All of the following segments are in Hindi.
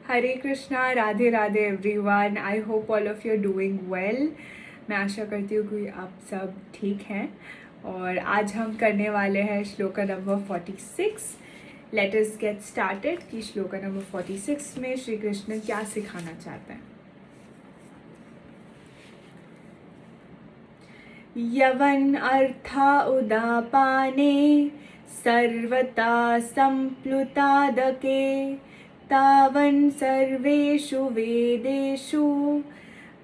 Hare Krishna, Radhe Radhe everyone. I hope all of you are doing well. मैं आशा करती हूँ कि आप सब ठीक हैं। और आज हम करने वाले हैं shloka number 46। Let us get started कि श्लोका नंबर 46 में श्री कृष्ण क्या सिखाना चाहते हैं। यवन अर्था उदापाने सर्वता संप्लुतादके तावन् सर्वेषु वेदेषु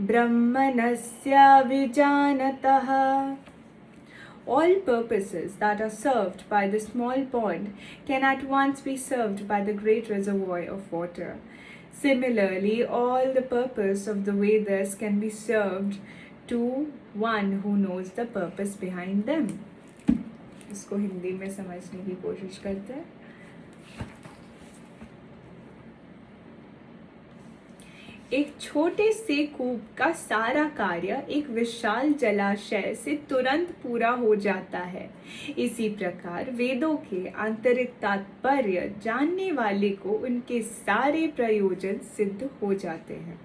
ब्रह्मणस्य विजानतः। All purposes that are served by the small pond can at once be served by the great reservoir of water. Similarly, all the purpose of the Vedas can be served to one who knows the purpose behind them. इसको हिंदी में समझने की कोशिश करते हैं। एक छोटे से कूप का सारा कार्य एक विशाल जलाशय से तुरंत पूरा हो जाता है। इसी प्रकार वेदों के आंतरिक तात्पर्य जानने वाले को उनके सारे प्रयोजन सिद्ध हो जाते हैं।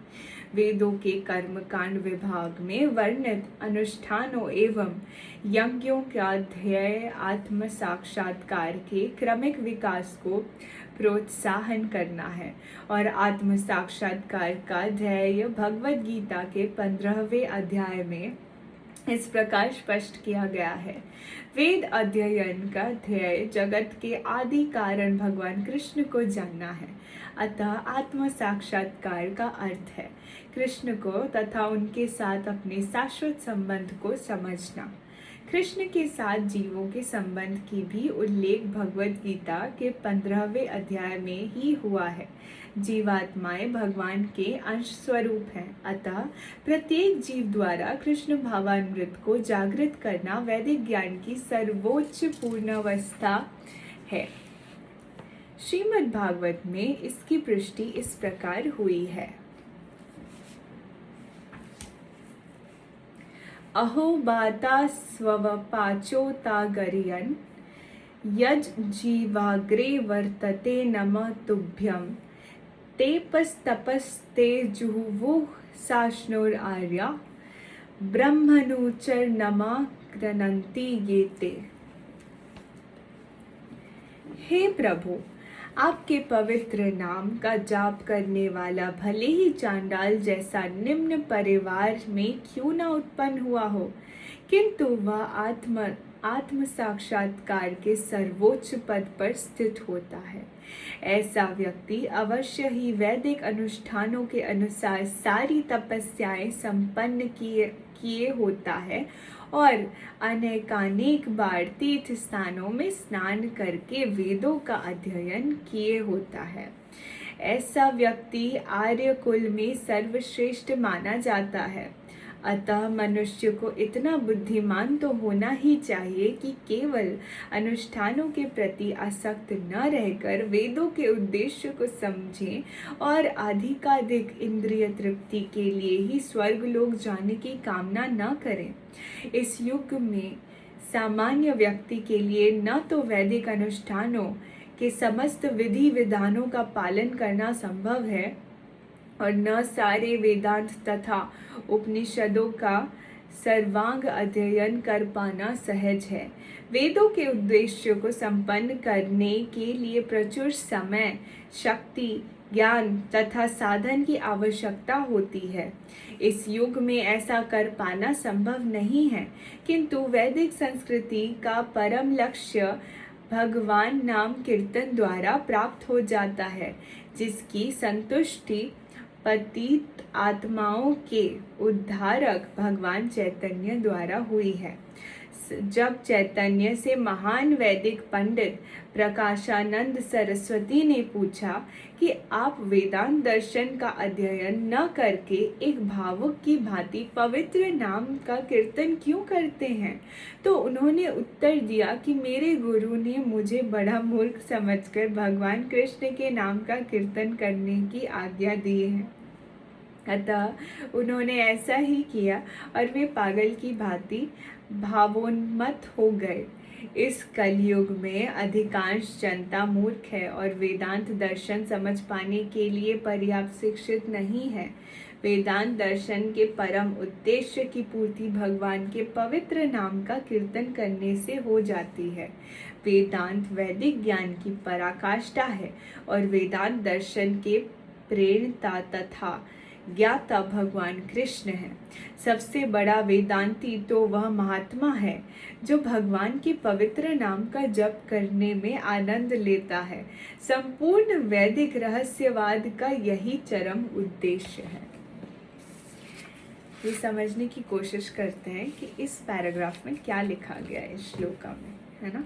वेदों के कर्मकांड विभाग में वर्णित अनुष्ठानों एवं यज्ञों का ध्येय आत्म साक्षात्कार के क्रमिक विकास को प्रोत्साहन करना है और आत्म साक्षात्कार का ध्येय भगवद गीता के 15वें अध्याय में इस प्रकार स्पष्ट किया गया है। वेद अध्ययन का ध्येय जगत के आदि कारण भगवान कृष्ण को जानना है। अतः आत्म साक्षात्कार का अर्थ है कृष्ण को तथा उनके साथ अपने शाश्वत संबंध को समझना। कृष्ण के साथ जीवों के संबंध की भी उल्लेख भगवद गीता के 15वें अध्याय में ही हुआ है। जीवात्माएं भगवान के अंश स्वरूप हैं। अतः प्रत्येक जीव द्वारा कृष्ण भावामृत को जागृत करना वैदिक ज्ञान की सर्वोच्च पूर्णावस्था है। श्रीमद् भागवत में इसकी पुष्टि इस प्रकार हुई है। अहो बाता स्वपाचोता गरियन यज जीवाग्रे वर्तते नमः तुभ्यं तेपस्तपस्ते जुहुवुः साश्नुर आर्या ब्रह्मनुचर नमा क्रनन्ति ये ते। हे प्रभु, आपके पवित्र नाम का जाप करने वाला भले ही चांडाल जैसा निम्न परिवार में क्यों न उत्पन्न हुआ हो, किंतु वह आत्म साक्षात्कार के सर्वोच्च पद पर स्थित होता है। ऐसा व्यक्ति अवश्य ही वैदिक अनुष्ठानों के अनुसार सारी तपस्याएं संपन्न किए होता है और अनेकानेक बार तीर्थ स्थानों में स्नान करके वेदों का अध्ययन किए होता है। ऐसा व्यक्ति आर्य कुल में सर्वश्रेष्ठ माना जाता है। अतः मनुष्य को इतना बुद्धिमान तो होना ही चाहिए कि केवल अनुष्ठानों के प्रति आसक्त न रहकर वेदों के उद्देश्य को समझें और अधिकाधिक इंद्रिय तृप्ति के लिए ही स्वर्ग लोक जाने की कामना न करें। इस युग में सामान्य व्यक्ति के लिए न तो वैदिक अनुष्ठानों के समस्त विधि विधानों का पालन करना संभव है और न सारे वेदांत तथा उपनिषदों का सर्वांग अध्ययन कर पाना सहज है। वेदों के उद्देश्य को संपन्न करने के लिए प्रचुर समय, शक्ति, ज्ञान तथा साधन की आवश्यकता होती है। इस युग में ऐसा कर पाना संभव नहीं है, किंतु वैदिक संस्कृति का परम लक्ष्य भगवान नाम कीर्तन द्वारा प्राप्त हो जाता है, जिसकी संतुष्टि पतित आत्माओं के उद्धारक भगवान चैतन्य द्वारा हुई है। जब चैतन्य से महान वैदिक पंडित प्रकाशानंद सरस्वती ने पूछा कि आप वेदांत दर्शन का अध्ययन न करके एक भावुक की भांति पवित्र नाम का कीर्तन क्यों करते हैं, तो उन्होंने उत्तर दिया कि मेरे गुरु ने मुझे बड़ा मूर्ख समझकर भगवान कृष्ण के नाम का कीर्तन करने की आज्ञा दी है। अतः उन्होंने ऐसा ही किया और वे पागल की भांति भावोन्मत्त हो गए। इस कलयुग में अधिकांश जनता मूर्ख है और वेदांत दर्शन समझ पाने के लिए पर्याप्त शिक्षित नहीं है। वेदांत दर्शन के परम उद्देश्य की पूर्ति भगवान के पवित्र नाम का कीर्तन करने से हो जाती है। वेदांत वैदिक ज्ञान की पराकाष्ठा है और वेदांत दर्शन के प्रेरणा तथा ज्ञाता भगवान कृष्ण है। सबसे बड़ा वेदांती तो वह महात्मा है जो भगवान के पवित्र नाम का जप करने में आनंद लेता है। संपूर्ण वैदिक रहस्यवाद का यही चरम उद्देश्य है। ये समझने की कोशिश करते हैं कि इस पैराग्राफ में क्या लिखा गया है इस श्लोका में, है ना।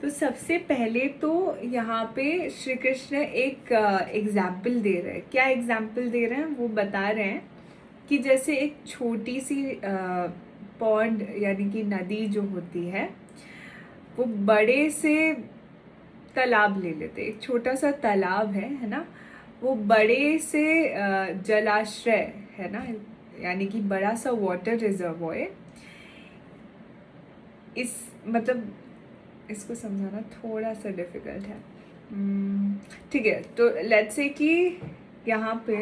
तो सबसे पहले तो यहाँ पे श्री कृष्ण एक एग्जाम्पल दे रहे हैं। क्या एग्जाम्पल दे रहे हैं वो बता रहे हैं कि जैसे एक छोटी सी पॉन्ड यानी कि नदी जो होती है वो बड़े से तालाब ले लेते। एक छोटा सा तालाब है ना, वो बड़े से जलाश्रय है ना, यानी कि बड़ा सा वाटर रिजर्वॉयर। इस मतलब इसको समझाना थोड़ा सा डिफिकल्ट है। ठीक है, तो लेट्स से कि यहाँ पे,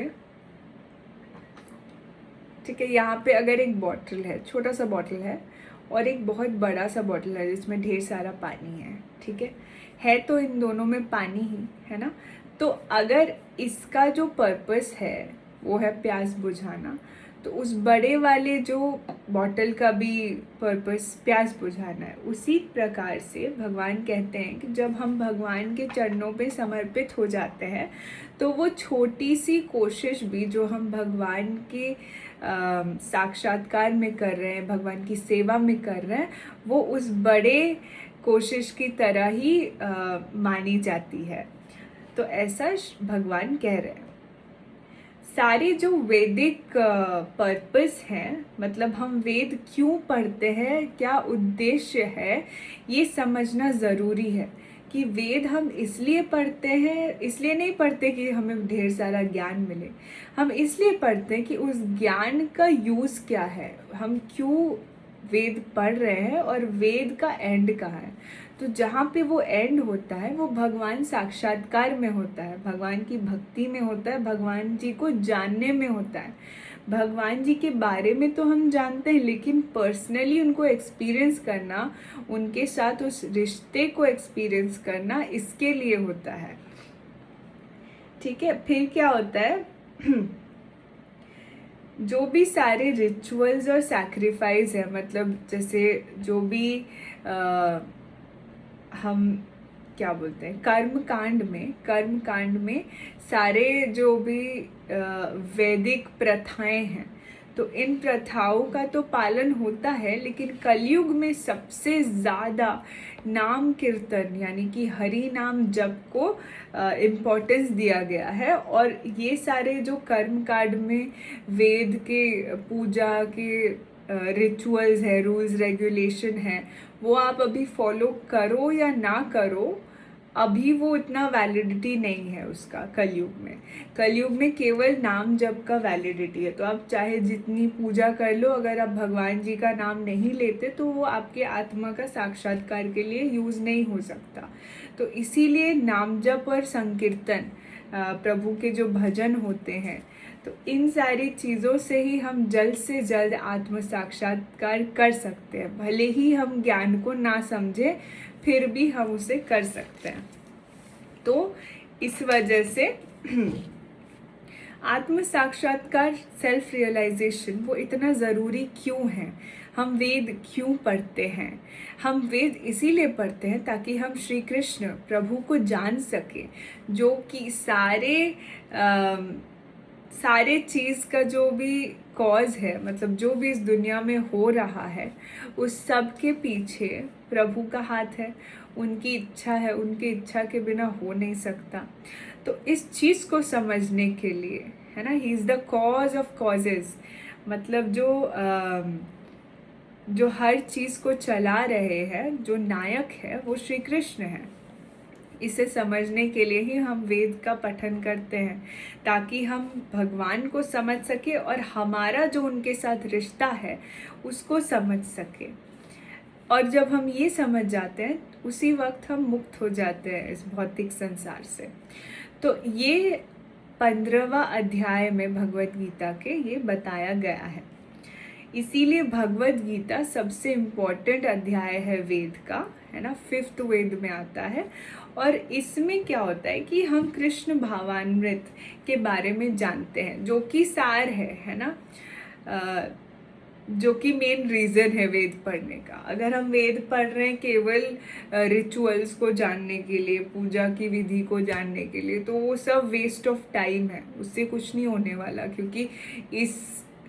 ठीक है, यहाँ पे अगर एक बॉटल है, छोटा सा बॉटल है और एक बहुत बड़ा सा बॉटल है जिसमें ढेर सारा पानी है, ठीक है तो इन दोनों में पानी ही है ना। तो अगर इसका जो पर्पस है वो है प्यास बुझाना, तो उस बड़े वाले जो बॉटल का भी पर्पस प्यास बुझाना है। उसी प्रकार से भगवान कहते हैं कि जब हम भगवान के चरणों पे समर्पित हो जाते हैं तो वो छोटी सी कोशिश भी जो हम भगवान के साक्षात्कार में कर रहे हैं, भगवान की सेवा में कर रहे हैं, वो उस बड़े कोशिश की तरह ही मानी जाती है। तो ऐसा भगवान कह रहे हैं। सारे जो वैदिक पर्पस हैं, मतलब हम वेद क्यों पढ़ते हैं, क्या उद्देश्य है, ये समझना ज़रूरी है कि वेद हम इसलिए पढ़ते हैं, इसलिए नहीं पढ़ते कि हमें ढेर सारा ज्ञान मिले। हम इसलिए पढ़ते हैं कि उस ज्ञान का यूज़ क्या है, हम क्यों वेद पढ़ रहे हैं और वेद का एंड कहाँ है। तो जहाँ पे वो एंड होता है वो भगवान साक्षात्कार में होता है, भगवान की भक्ति में होता है, भगवान जी को जानने में होता है। भगवान जी के बारे में तो हम जानते हैं, लेकिन पर्सनली उनको एक्सपीरियंस करना, उनके साथ उस रिश्ते को एक्सपीरियंस करना, इसके लिए होता है। ठीक है, फिर क्या होता है जो भी सारे रिचुअल्स और सैक्रिफाइस है, मतलब जैसे जो भी हम क्या बोलते हैं कर्म कांड में सारे जो भी वैदिक प्रथाएं हैं, तो इन प्रथाओं का तो पालन होता है, लेकिन कलयुग में सबसे ज़्यादा नाम कीर्तन यानी कि हरि नाम जप को इम्पोर्टेंस दिया गया है। और ये सारे जो कर्म कांड में वेद के पूजा के रिचुअल्स है, रूल्स रेगुलेशन है, वो आप अभी फॉलो करो या ना करो, अभी वो इतना वैलिडिटी नहीं है उसका कलयुग में केवल नाम जप का वैलिडिटी है। तो आप चाहे जितनी पूजा कर लो, अगर आप भगवान जी का नाम नहीं लेते तो वो आपके आत्मा का साक्षात्कार के लिए यूज़ नहीं हो सकता। तो इसीलिए नाम जप और संकीर्तन, प्रभु के जो भजन होते हैं, तो इन सारी चीज़ों से ही हम जल्द से जल्द आत्म साक्षात्कार कर सकते हैं। भले ही हम ज्ञान को ना समझे, फिर भी हम उसे कर सकते हैं। तो इस वजह से आत्म साक्षात्कार, सेल्फ रियलाइजेशन, वो इतना ज़रूरी क्यों है। हम वेद क्यों पढ़ते हैं? हम वेद इसीलिए पढ़ते हैं ताकि हम श्री कृष्ण प्रभु को जान सकें, जो कि सारे चीज़ का जो भी कॉज है, मतलब जो भी इस दुनिया में हो रहा है, उस सब के पीछे प्रभु का हाथ है, उनकी इच्छा है, उनकी इच्छा के बिना हो नहीं सकता। तो इस चीज़ को समझने के लिए, है ना, he is the cause of causes, मतलब जो हर चीज़ को चला रहे हैं, जो नायक है, वो श्री कृष्ण है। इसे समझने के लिए ही हम वेद का पठन करते हैं, ताकि हम भगवान को समझ सके और हमारा जो उनके साथ रिश्ता है उसको समझ सके। और जब हम ये समझ जाते हैं उसी वक्त हम मुक्त हो जाते हैं इस भौतिक संसार से। तो ये 15वां अध्याय में भगवत गीता के ये बताया गया है। इसीलिए भगवत गीता सबसे इम्पोर्टेंट अध्याय है वेद का, है ना, 5th वेद में आता है। और इसमें क्या होता है कि हम कृष्ण भावामृत के बारे में जानते हैं, जो कि सार है ना, जो कि मेन रीज़न है वेद पढ़ने का। अगर हम वेद पढ़ रहे हैं केवल रिचुअल्स को जानने के लिए, पूजा की विधि को जानने के लिए, तो वो सब वेस्ट ऑफ टाइम है, उससे कुछ नहीं होने वाला। क्योंकि इस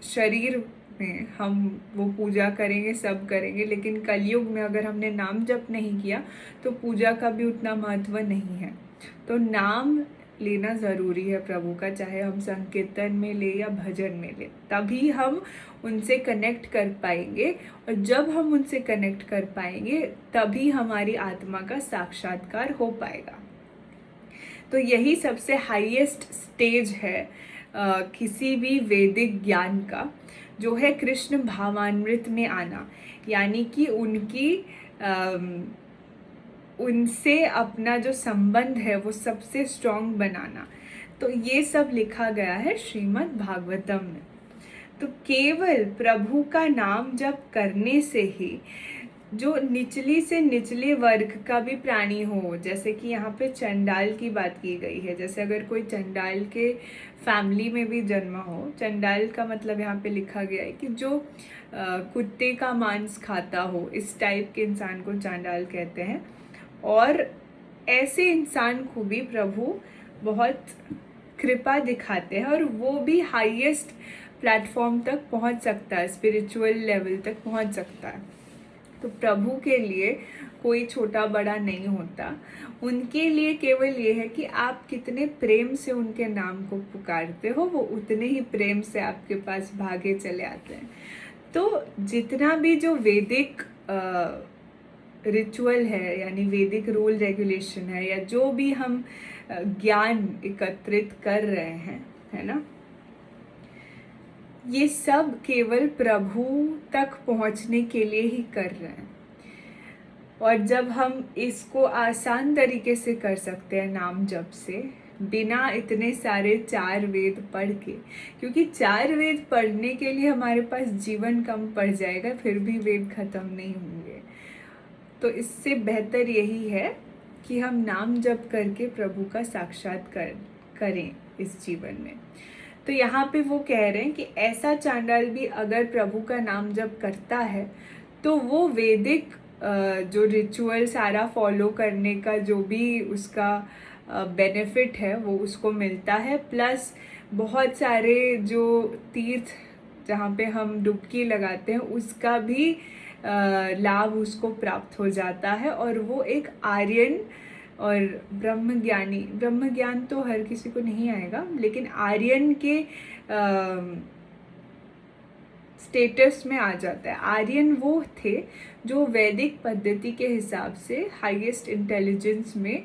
शरीर में हम वो पूजा करेंगे, सब करेंगे, लेकिन कलयुग में अगर हमने नाम जप नहीं किया तो पूजा का भी उतना महत्व नहीं है। तो नाम लेना ज़रूरी है प्रभु का, चाहे हम संकीर्तन में ले या भजन में ले, तभी हम उनसे कनेक्ट कर पाएंगे। और जब हम उनसे कनेक्ट कर पाएंगे तभी हमारी आत्मा का साक्षात्कार हो पाएगा। तो यही सबसे हाईएस्ट स्टेज है किसी भी वैदिक ज्ञान का, जो है कृष्ण भावामृत में आना, यानी कि उनसे अपना जो संबंध है वो सबसे स्ट्रॉन्ग बनाना। तो ये सब लिखा गया है श्रीमद् भागवतम में। तो केवल प्रभु का नाम जप करने से ही जो निचली से निचले वर्ग का भी प्राणी हो, जैसे कि यहाँ पे चंडाल की बात की गई है, जैसे अगर कोई चंडाल के फैमिली में भी जन्म हो, चंडाल का मतलब यहाँ पे लिखा गया है कि जो कुत्ते का मांस खाता हो, इस टाइप के इंसान को चंडाल कहते हैं। और ऐसे इंसान को भी प्रभु बहुत कृपा दिखाते हैं और वो भी हाईएस्ट प्लेटफॉर्म तक पहुंच सकता है, स्पिरिचुअल लेवल तक पहुंच सकता है। तो प्रभु के लिए कोई छोटा बड़ा नहीं होता, उनके लिए केवल ये है कि आप कितने प्रेम से उनके नाम को पुकारते हो, वो उतने ही प्रेम से आपके पास भागे चले आते हैं। तो जितना भी जो वैदिक रिचुअल है, यानी वैदिक रूल रेगुलेशन है, या जो भी हम ज्ञान एकत्रित कर रहे हैं, है ना, ये सब केवल प्रभु तक पहुंचने के लिए ही कर रहे हैं। और जब हम इसको आसान तरीके से कर सकते हैं नाम जप से, बिना इतने सारे 4 वेद पढ़ के, क्योंकि 4 वेद पढ़ने के लिए हमारे पास जीवन कम पड़ जाएगा, फिर भी वेद खत्म नहीं होंगे। तो इससे बेहतर यही है कि हम नाम जप करके प्रभु का साक्षात्कार करें इस जीवन में। तो यहाँ पे वो कह रहे हैं कि ऐसा चांडाल भी अगर प्रभु का नाम जप करता है तो वो वैदिक जो रिचुअल सारा फॉलो करने का जो भी उसका बेनिफिट है वो उसको मिलता है, प्लस बहुत सारे जो तीर्थ जहाँ पे हम डुबकी लगाते हैं उसका भी लाभ उसको प्राप्त हो जाता है। और वो एक आर्यन और ब्रह्म ज्ञान तो हर किसी को नहीं आएगा, लेकिन आर्यन के स्टेटस में आ जाता है। आर्यन वो थे जो वैदिक पद्धति के हिसाब से हाईएस्ट इंटेलिजेंस में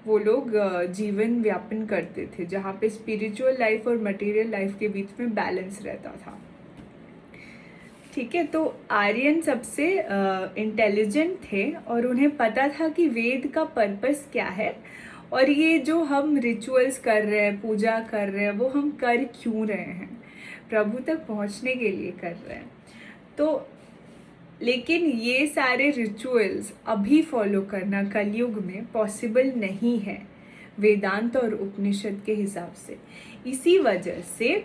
वो लोग जीवन व्यापन करते थे, जहाँ पे स्पिरिचुअल लाइफ और मटेरियल लाइफ के बीच में बैलेंस रहता था। ठीक है, तो आर्यन सबसे इंटेलिजेंट थे और उन्हें पता था कि वेद का पर्पस क्या है, और ये जो हम रिचुअल्स कर रहे हैं, पूजा कर रहे हैं, वो हम कर क्यों रहे हैं, प्रभु तक पहुंचने के लिए कर रहे हैं। तो लेकिन ये सारे रिचुअल्स अभी फॉलो करना कलयुग में पॉसिबल नहीं है वेदांत और उपनिषद के हिसाब से। इसी वजह से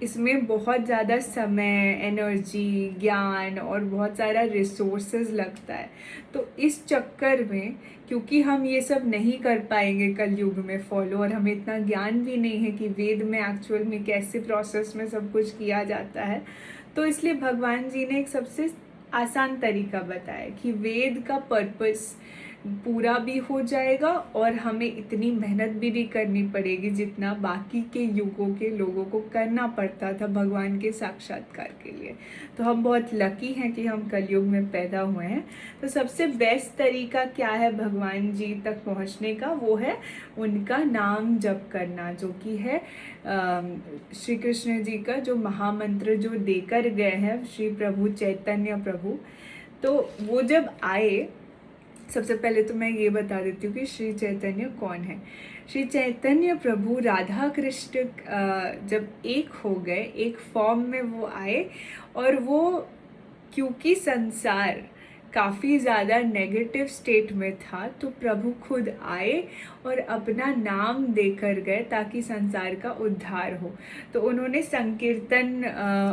इसमें बहुत ज़्यादा समय, एनर्जी, ज्ञान और बहुत सारा रिसोर्सेज लगता है। तो इस चक्कर में, क्योंकि हम ये सब नहीं कर पाएंगे कलयुग में फॉलो, और हमें इतना ज्ञान भी नहीं है कि वेद में एक्चुअल में कैसे प्रोसेस में सब कुछ किया जाता है, तो इसलिए भगवान जी ने एक सबसे आसान तरीका बताया कि वेद का पर्पस पूरा भी हो जाएगा और हमें इतनी मेहनत भी नहीं करनी पड़ेगी जितना बाकी के युगों के लोगों को करना पड़ता था भगवान के साक्षात्कार के लिए। तो हम बहुत लकी हैं कि हम कलयुग में पैदा हुए हैं। तो सबसे बेस्ट तरीका क्या है भगवान जी तक पहुंचने का, वो है उनका नाम जप करना, जो कि है श्री कृष्ण जी का जो महामंत्र जो देकर गए हैं श्री प्रभु चैतन्य प्रभु। तो वो जब आए, सबसे पहले तो मैं ये बता देती हूँ कि श्री चैतन्य कौन है। श्री चैतन्य प्रभु राधा कृष्ण जब एक हो गए, एक फॉर्म में वो आए, और वो क्योंकि संसार काफ़ी ज़्यादा नेगेटिव स्टेट में था, तो प्रभु खुद आए और अपना नाम देकर गए ताकि संसार का उद्धार हो। तो उन्होंने संकीर्तन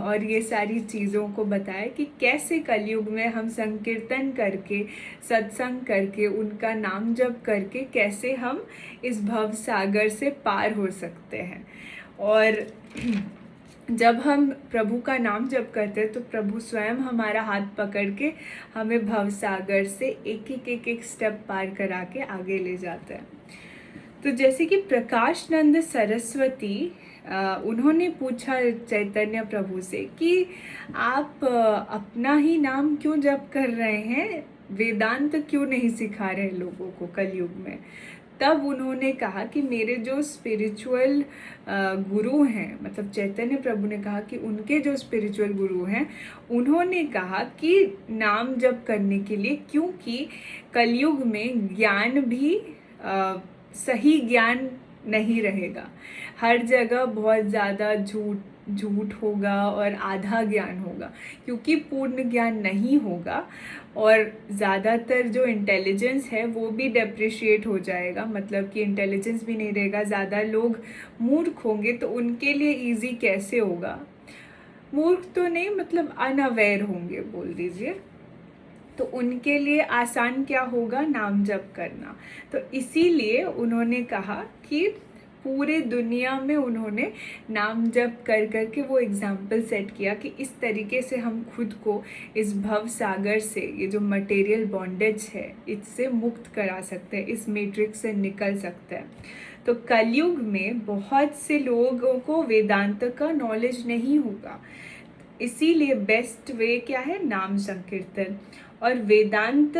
और ये सारी चीज़ों को बताया कि कैसे कलयुग में हम संकीर्तन करके, सत्संग करके, उनका नाम जप करके कैसे हम इस भव सागर से पार हो सकते हैं। और जब हम प्रभु का नाम जप करते हैं तो प्रभु स्वयं हमारा हाथ पकड़ के हमें भव सागर से एक एक स्टेप पार करा के आगे ले जाते हैं। तो जैसे कि प्रकाश नंद सरस्वती उन्होंने पूछा चैतन्य प्रभु से कि आप अपना ही नाम क्यों जप कर रहे हैं, वेदांत क्यों नहीं सिखा रहे लोगों को कलयुग में। तब उन्होंने कहा कि मेरे जो स्पिरिचुअल गुरु हैं, मतलब चैतन्य प्रभु ने कहा कि उनके जो स्पिरिचुअल गुरु हैं उन्होंने कहा कि नाम जप करने के लिए, क्योंकि कलयुग में ज्ञान भी सही ज्ञान नहीं रहेगा। हर जगह बहुत ज़्यादा झूठ होगा और आधा ज्ञान होगा, क्योंकि पूर्ण ज्ञान नहीं होगा, और ज़्यादातर जो इंटेलिजेंस है वो भी डेप्रिशिएट हो जाएगा, मतलब कि इंटेलिजेंस भी नहीं रहेगा। ज़्यादा लोग मूर्ख होंगे तो उनके लिए इजी कैसे होगा, मूर्ख तो नहीं मतलब अनअवेयर होंगे बोल दीजिए, तो उनके लिए आसान क्या होगा, नाम जप करना। तो इसीलिए उन्होंने कहा कि पूरे दुनिया में उन्होंने नाम जप कर कर के वो एग्जाम्पल सेट किया कि इस तरीके से हम खुद को इस भव सागर से, ये जो मटेरियल बॉन्डेज है, इससे मुक्त करा सकते हैं, इस मैट्रिक्स से निकल सकते हैं। तो कलयुग में बहुत से लोगों को वेदांत का नॉलेज नहीं होगा, इसीलिए बेस्ट वे क्या है, नाम संकीर्तन। और वेदांत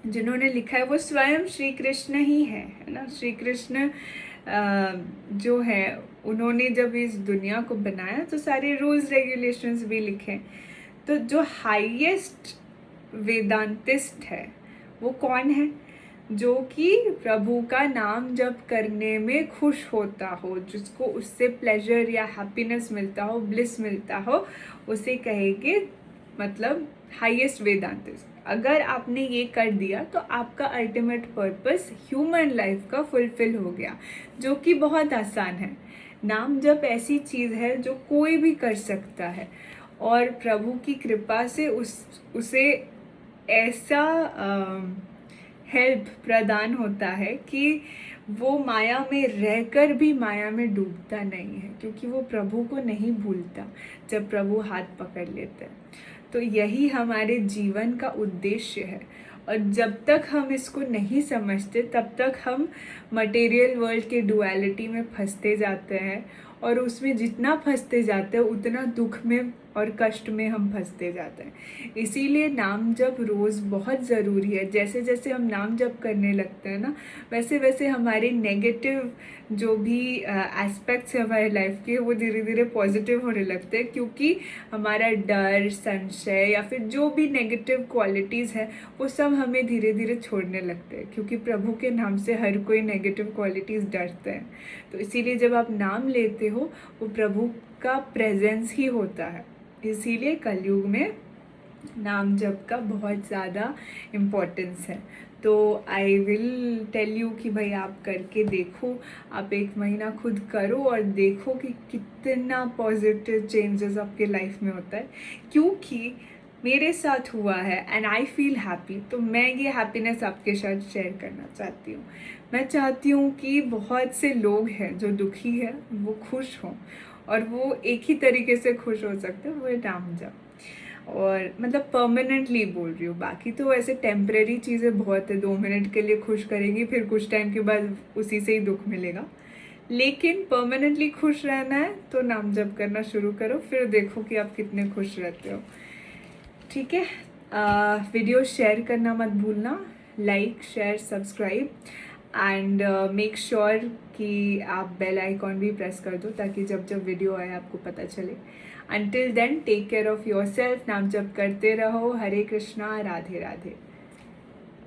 जिन्होंने लिखा है वो स्वयं श्री कृष्ण ही है ना। श्री कृष्ण जो है उन्होंने जब इस दुनिया को बनाया तो सारे रूल्स रेगुलेशंस भी लिखे। तो जो हाईएस्ट वेदांतिस्ट है वो कौन है, जो कि प्रभु का नाम जप करने में खुश होता हो, जिसको उससे प्लेजर या हैप्पीनेस मिलता हो, ब्लिस मिलता हो, उसे कहेंगे मतलब हाईएस्ट वेदांतिस्ट। अगर आपने ये कर दिया तो आपका अल्टीमेट पर्पस ह्यूमन लाइफ का फुलफिल हो गया, जो कि बहुत आसान है। नाम जप ऐसी चीज़ है जो कोई भी कर सकता है, और प्रभु की कृपा से उसे ऐसा हेल्प प्रदान होता है कि वो माया में रहकर भी माया में डूबता नहीं है, क्योंकि वो प्रभु को नहीं भूलता जब प्रभु हाथ पकड़ लेते हैं। तो यही हमारे जीवन का उद्देश्य है, और जब तक हम इसको नहीं समझते तब तक हम मटेरियल वर्ल्ड के डुअलिटी में फंसते जाते हैं, और उसमें जितना फंसते जाते हैं उतना दुख में और कष्ट में हम फंसते जाते हैं। इसीलिए नाम जप रोज़ बहुत ज़रूरी है। जैसे जैसे हम नाम जप करने लगते हैं ना, वैसे वैसे हमारे नेगेटिव जो भी एस्पेक्ट्स हैं हमारे लाइफ के, वो धीरे धीरे पॉजिटिव होने लगते हैं, क्योंकि हमारा डर, संशय या फिर जो भी नेगेटिव क्वालिटीज़ है वो सब हमें धीरे धीरे छोड़ने लगते हैं, क्योंकि प्रभु के नाम से हर कोई नेगेटिव क्वालिटीज़ डरते हैं। तो इसीलिए जब आप नाम लेते हो वो प्रभु का प्रेजेंस ही होता है। इसीलिए कलयुग में नाम जप का बहुत ज़्यादा इम्पोर्टेंस है। तो आई विल टेल यू कि भाई आप करके देखो, आप 1 महीना खुद करो और देखो कि कितना पॉजिटिव चेंजेस आपके लाइफ में होता है, क्योंकि मेरे साथ हुआ है एंड आई फील हैप्पी। तो मैं ये हैप्पीनेस आपके साथ शेयर करना चाहती हूँ। मैं चाहती हूँ कि बहुत से लोग हैं जो दुखी हैं वो खुश हों, और वो एक ही तरीके से खुश हो सकते हैं, वो है नाम जप। और मतलब परमानेंटली बोल रही हूँ, बाकी तो ऐसे टेम्परेरी चीज़ें बहुत है, 2 मिनट के लिए खुश करेंगी फिर कुछ टाइम के बाद उसी से ही दुख मिलेगा। लेकिन परमानेंटली खुश रहना है तो नाम जप करना शुरू करो, फिर देखो कि आप कितने खुश रहते हो। ठीक है, वीडियो शेयर करना मत भूलना, like share subscribe. And make sure कि आप बेल आइकॉन भी प्रेस कर दो ताकि जब जब वीडियो आए आपको पता चले. Until then take care of yourself. नाम जप करते रहो. हरे कृष्णा. राधे राधे.